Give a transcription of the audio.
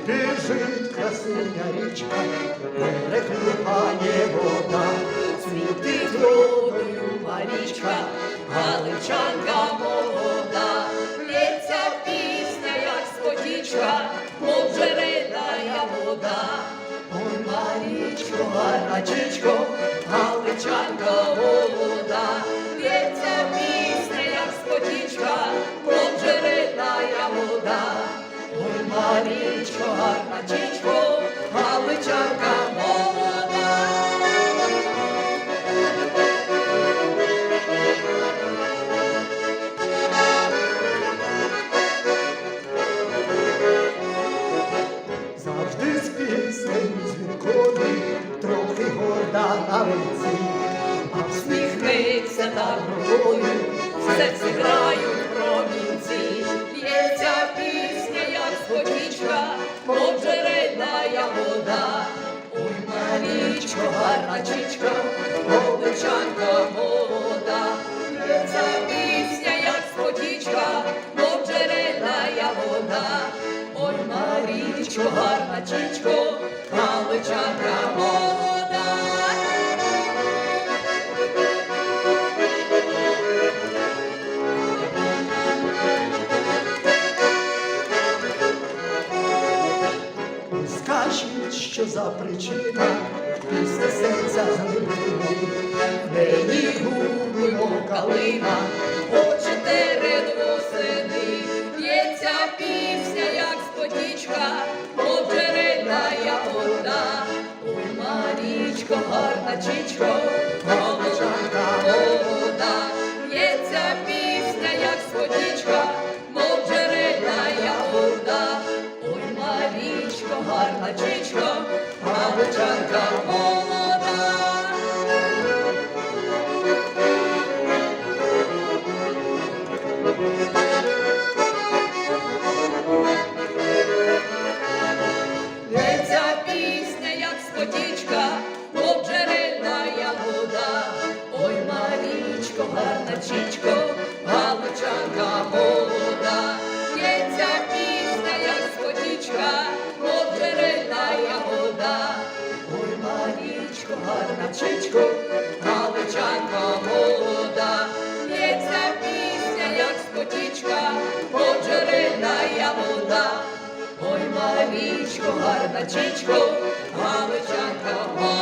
Біжить красуня річка, переклюпає вода, Світить водою Марічка, галичанка молода, лється пісня, як спотічка, мов джерельна вода. ой, Марічко, гарначичко, Галичанка молода, лється пісня, як спотічка, мов джерельна вода. ой, Марічко, гарначичко, галичанка молода. завжди з піснею дзвінкою, трохи горда на лиці, а Усміхнеться над головою, в серці грають промінці. Лється пісня, як спотічка, мов джерельна вода. Ой, Марічко, гарначичка, галичанка молода. Лється пісня, як спотічка, мов джерельна вода. Ой, Марічко, гарначичко, галичанка молода. скажіть, що за причина, після серця згинули, Мені губи, мов калина, очі терен восени, б'ється пісня, як спотічка, мов джерельна вода. Ой, Марічко, гарначичко, галичанка молода, б'ється пісня, як спотічка, мов джерельна вода. Ой, Марічко, гарначичко, галичанка молода. Лється пісня, як спотічка, мов джерельна вода. Ой, Марічко, гарначичко, галичанка молода. Лється пісня, як спотічка, мов джерельна вода. ой, Марічко, гарначичко, галичанка молода. Лється пісня, як спотічка, мов джерельна вода. Ой, Марічко, гарначичко, галичанка молода.